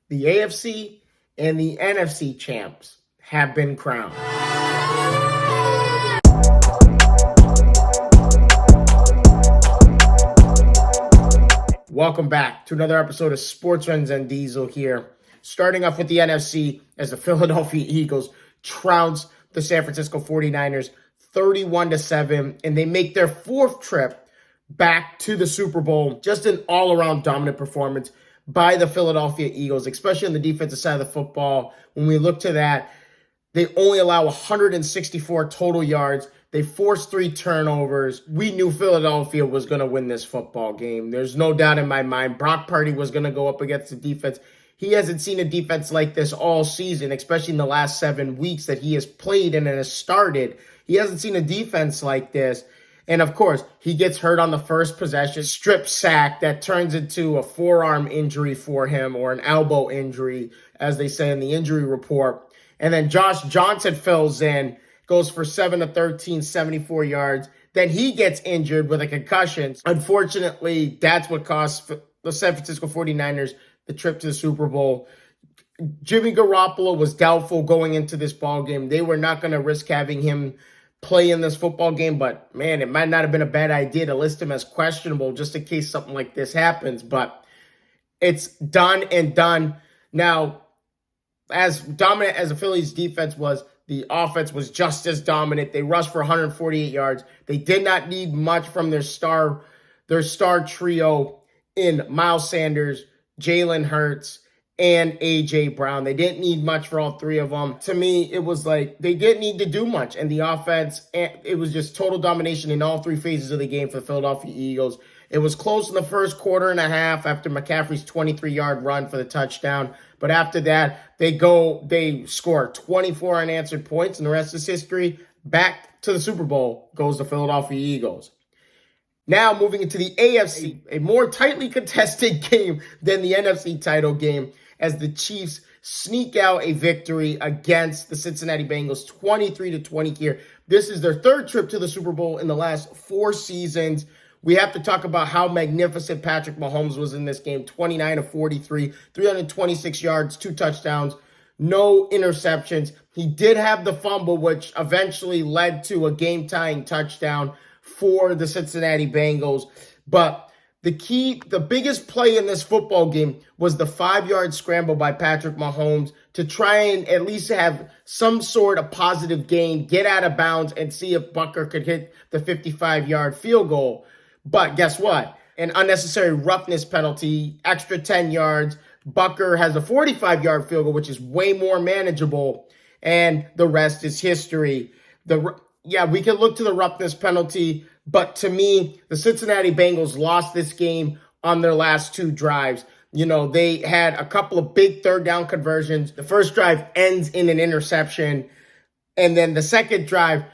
The AFC and the NFC champs have been crowned. Welcome back to another episode of Sports Runs and Diesel here. Starting off with the NFC as the Philadelphia Eagles trounce the San Francisco 49ers 31-7, and they make their fourth trip back to the Super Bowl. Just an all-around dominant performance by the Philadelphia Eagles, especially on the defensive side of the football. When we look to that, they only allow 164 total yards. They forced 3 turnovers. We knew Philadelphia was going to win this football game. There's no doubt in my mind. Brock Purdy was going to go up against the defense. He hasn't seen a defense like this all season, especially in the last 7 weeks that he has played and has started. He hasn't seen a defense like this. And of course, he gets hurt on the first possession, strip sack that turns into a forearm injury for him, or an elbow injury, as they say in the injury report. And then Josh Johnson fills in, goes for 7 of 13, 74 yards. Then he gets injured with a concussion. Unfortunately, that's what cost the San Francisco 49ers the trip to the Super Bowl. Jimmy Garoppolo was doubtful going into this ball game. They were not going to risk having him play in this football game, but man, it might not have been a bad idea to list him as questionable just in case something like this happens. But it's done and done. Now, as dominant as the Phillies defense was, the offense was just as dominant. They rushed for 148 yards. They did not need much from their star trio in Miles Sanders, Jalen Hurts, and A.J. Brown. They didn't need much for all 3 of them. To me, it was like they didn't need to do much. And the offense, it was just total domination in all 3 phases of the game for the Philadelphia Eagles. It was close in the first quarter and a half after McCaffrey's 23-yard run for the touchdown. But after that, they score 24 unanswered points, and the rest is history. Back to the Super Bowl goes the Philadelphia Eagles. Now moving into the AFC, a more tightly contested game than the NFC title game, as the Chiefs sneak out a victory against the Cincinnati Bengals 23-20 here. This is their 3rd trip to the Super Bowl in the last 4 seasons. We have to talk about how magnificent Patrick Mahomes was in this game. 29 of 43, 326 yards, 2 touchdowns, no interceptions. He did have the fumble, which eventually led to a game-tying touchdown for the Cincinnati Bengals. But the biggest play in this football game was the 5-yard scramble by Patrick Mahomes to try and at least have some sort of positive gain, get out of bounds, and see if Butker could hit the 55-yard field goal. But guess what? An unnecessary roughness penalty, extra 10 yards. Butker has a 45-yard field goal, which is way more manageable, and the rest is history. We can look to the roughness penalty, but to me, the Cincinnati Bengals lost this game on their last 2 drives. They had a couple of big 3rd down conversions. The first drive ends in an interception, and then the second drive,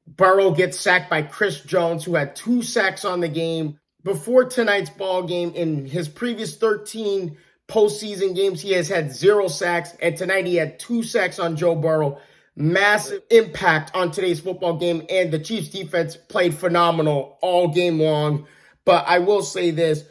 Burrow gets sacked by Chris Jones, who had 2 sacks on the game. Before tonight's ball game, in his previous 13 postseason games, he has had 0 sacks, and tonight he had 2 sacks on Joe Burrow. Massive impact on today's football game, and the Chiefs defense played phenomenal all game long. But I will say this,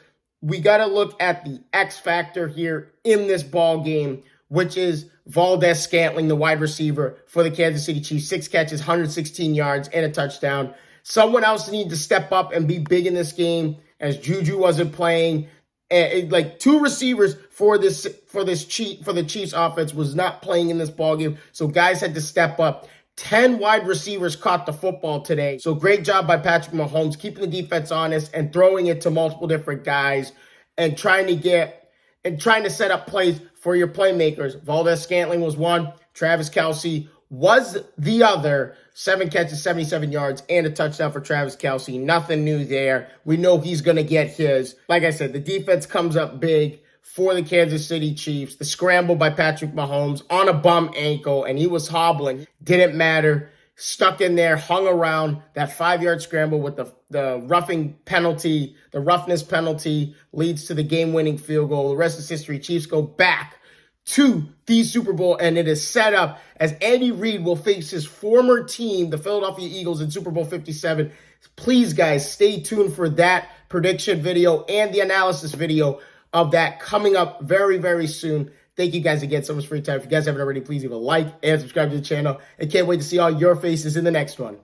we got to look at the X factor here in this ball game, which is Valdes-Scantling, the wide receiver for the Kansas City Chiefs. 6 catches, 116 yards, and a touchdown. Someone else needs to step up and be big in this game, as Juju wasn't playing. Like 2 receivers for the Chiefs offense was not playing in this ballgame, so guys had to step up. 10 wide receivers caught the football today. So great job by Patrick Mahomes, keeping the defense honest and throwing it to multiple different guys and trying to set up plays for your playmakers. Valdes-Scantling was one. Travis Kelce was the other. 7 catches, 77 yards, and a touchdown for Travis Kelce. Nothing new there. We know he's going to get his. Like I said, the defense comes up big for the Kansas City Chiefs. The scramble by Patrick Mahomes on a bum ankle, and he was hobbling. Didn't matter. Stuck in there, hung around. That 5-yard scramble with the roughing penalty, the roughness penalty, leads to the game-winning field goal. The rest is history. Chiefs go back to the Super Bowl, and it is set up as Andy Reid will face his former team, the Philadelphia Eagles, in Super Bowl 57. Please, guys, stay tuned for that prediction video and the analysis video of that coming up very, very soon. Thank you guys again so much for your time. If you guys haven't already, please leave a like and subscribe to the channel. And can't wait to see all your faces in the next one.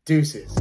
Deuces.